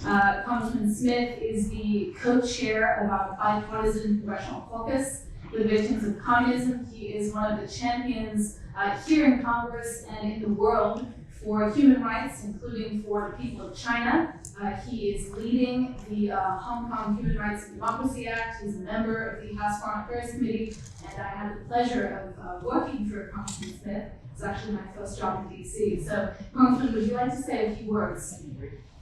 Congressman Smith is the co-chair of our bipartisan congressional caucus with victims of communism. He is one of the champions here in Congress and in the world for human rights, including for the people of China. He is leading the Hong Kong Human Rights and Democracy Act. He's a member of the House Foreign Affairs Committee, and I had the pleasure of working for Congressman Smith. It's actually my first job in DC. So, Congressman, would you like to say a few words?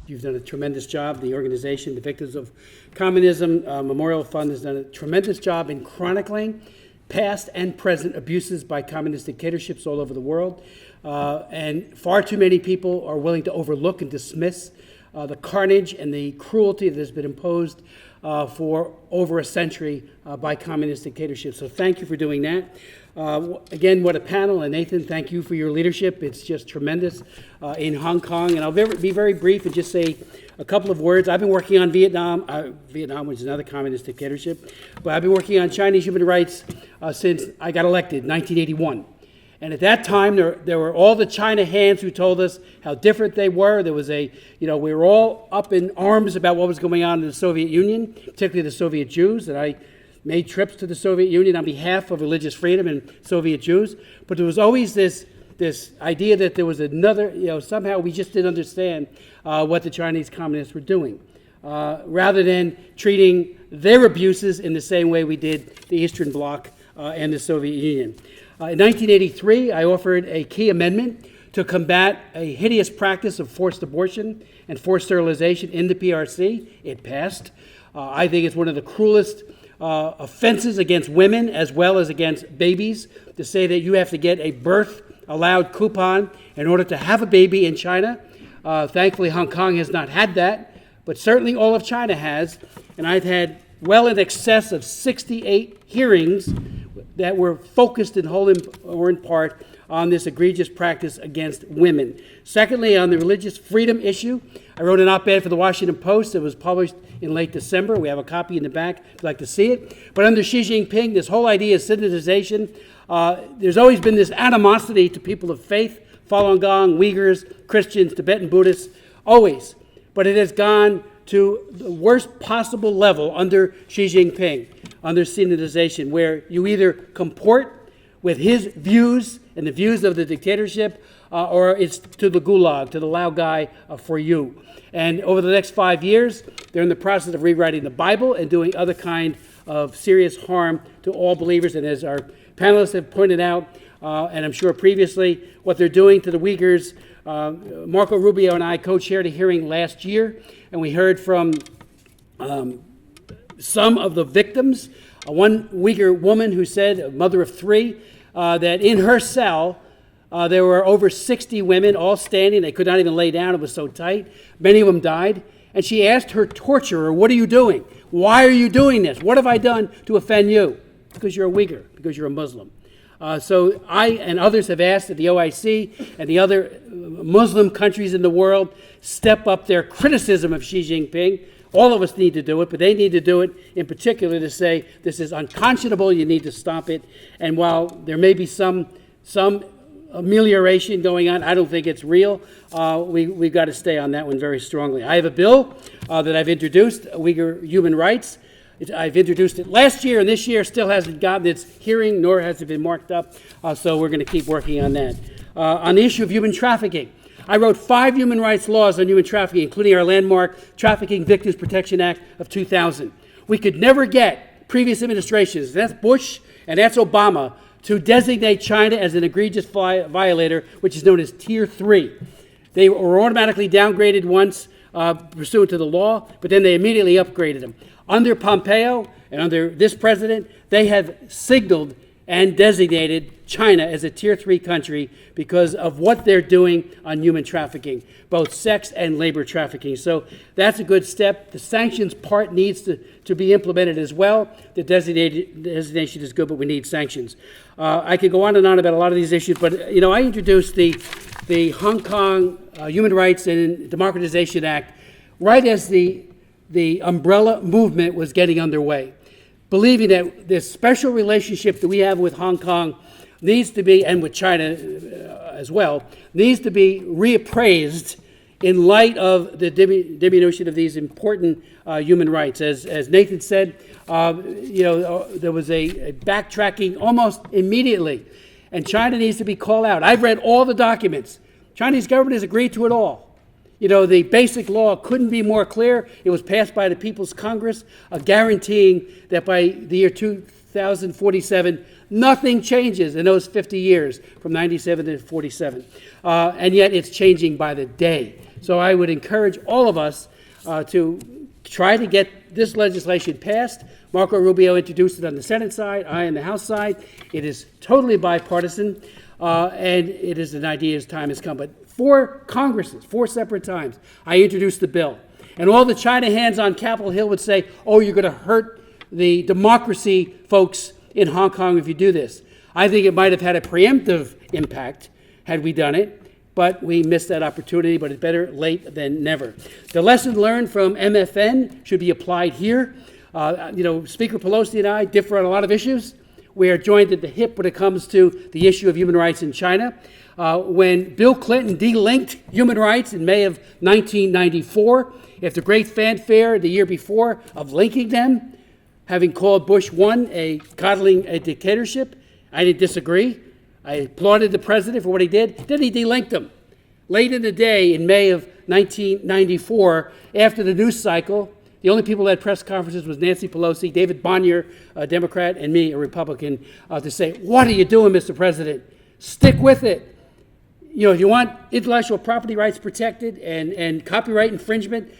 You've done a tremendous job. The organization, the Victims of Communism Memorial Fund, has done a tremendous job in chronicling past and present abuses by communist dictatorships all over the world. And far too many people are willing to overlook and dismiss the carnage and the cruelty that has been imposed for over a century by communist dictatorships. So thank you for doing that. Again, what a panel, and Nathan, thank you for your leadership. It's just tremendous in Hong Kong. And I'll be very brief and just say a couple of words. I've been working on Vietnam, which is another communist dictatorship, but I've been working on Chinese human rights since I got elected in 1981. And at that time, there were all the China hands who told us how different they were. There was we were all up in arms about what was going on in the Soviet Union, particularly the Soviet Jews, and I made trips to the Soviet Union on behalf of religious freedom and Soviet Jews. But there was always this idea that there was another, somehow we just didn't understand what the Chinese communists were doing, rather than treating their abuses in the same way we did the Eastern Bloc and the Soviet Union. In 1983, I offered a key amendment to combat a hideous practice of forced abortion and forced sterilization in the PRC. It passed. I think it's one of the cruelest offenses against women as well as against babies to say that you have to get a birth-allowed coupon in order to have a baby in China. Thankfully, Hong Kong has not had that, but certainly all of China has. And I've had well in excess of 68 hearings that were focused in whole or in part on this egregious practice against women. Secondly, on the religious freedom issue, I wrote an op-ed for the Washington Post that was published in late December. We have a copy in the back if you'd like to see it. But under Xi Jinping, this whole idea of synthesization, there's always been this animosity to people of faith, Falun Gong, Uyghurs, Christians, Tibetan Buddhists, always. But it has gone to the worst possible level under Xi Jinping, under synthesization, where you either comport with his views and the views of the dictatorship, or it's to the gulag, to the Lao Gai for you. And over the next 5 years, they're in the process of rewriting the Bible and doing other kind of serious harm to all believers. And as our panelists have pointed out, and I'm sure previously, what they're doing to the Uyghurs, Marco Rubio and I co-chaired a hearing last year, and we heard from some of the victims. One Uyghur woman who said, a mother of three, that in her cell there were over 60 women all standing. They could not even lay down. It was so tight. Many of them died. And she asked her torturer, "What are you doing? Why are you doing this? What have I done to offend you?" Because you're a Uyghur, because you're a Muslim. So I and others have asked that the OIC and the other Muslim countries in the world step up their criticism of Xi Jinping. All of us need to do it, but they need to do it in particular to say this is unconscionable, you need to stop it. And while there may be some amelioration going on, I don't think it's real. We've got to stay on that one very strongly. I have a bill that I've introduced, Uyghur Human Rights. I've introduced it last year, and this year still hasn't gotten its hearing, nor has it been marked up, so we're going to keep working on that. On the issue of human trafficking, I wrote 5 human rights laws on human trafficking, including our landmark Trafficking Victims Protection Act of 2000. We could never get previous administrations, that's Bush and that's Obama, to designate China as an egregious violator, which is known as Tier 3. They were automatically downgraded once pursuant to the law, but then they immediately upgraded them. Under Pompeo and under this president, they have signaled and designated China as a Tier 3 country because of what they're doing on human trafficking, both sex and labor trafficking. So that's a good step. The sanctions part needs to be implemented as well. The designation is good, but we need sanctions. I could go on and on about a lot of these issues, but I introduced the Hong Kong Human Rights and Democratization Act right as the umbrella movement was getting underway, believing that this special relationship that we have with Hong Kong needs to be, and with China as well, needs to be reappraised in light of the diminution of these important human rights. As Nathan said, there was a backtracking almost immediately, and China needs to be called out. I've read all the documents. Chinese government has agreed to it all. The basic law couldn't be more clear. It was passed by the People's Congress, guaranteeing that by the year 2047, nothing changes in those 50 years from 97 to 47. And yet it's changing by the day. So I would encourage all of us to try to get this legislation passed. Marco Rubio introduced it on the Senate side, I on the House side. It is totally bipartisan, and it is an idea as time has come. But 4 Congresses, 4 separate times, I introduced the bill. And all the China hands on Capitol Hill would say, oh, you're going to hurt the democracy folks in Hong Kong if you do this. I think it might have had a preemptive impact had we done it, but we missed that opportunity, but it's better late than never. The lesson learned from MFN should be applied here. Speaker Pelosi and I differ on a lot of issues. We are joined at the hip when it comes to the issue of human rights in China. When Bill Clinton delinked human rights in May of 1994, after great fanfare the year before of linking them, having called Bush 1 coddling a dictatorship, I didn't disagree. I applauded the president for what he did. Then he delinked them. Late in the day, in May of 1994, after the news cycle, the only people that had press conferences was Nancy Pelosi, David Bonnier, a Democrat, and me, a Republican, to say, what are you doing, Mr. President? Stick with it. If you want intellectual property rights protected and copyright infringement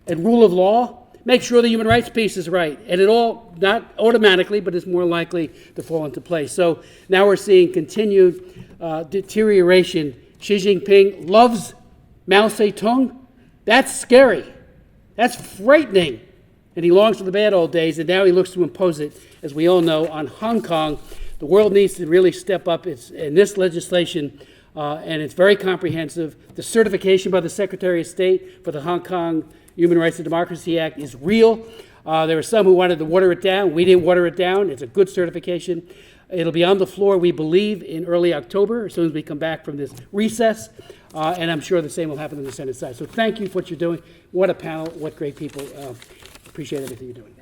and rule of law, make sure the human rights piece is right. And it all, not automatically, but it's more likely to fall into place. So now we're seeing continued deterioration. Xi Jinping loves Mao Zedong. That's scary. That's frightening. And he longs for the bad old days, and now he looks to impose it, as we all know, on Hong Kong. The world needs to really step up in this legislation, and it's very comprehensive. The certification by the Secretary of State for the Hong Kong Human Rights and Democracy Act is real. There were some who wanted to water it down. We didn't water it down. It's a good certification. It'll be on the floor, we believe, in early October, as soon as we come back from this recess. And I'm sure the same will happen on the Senate side. So thank you for what you're doing. What a panel. What great people. Appreciate everything you're doing.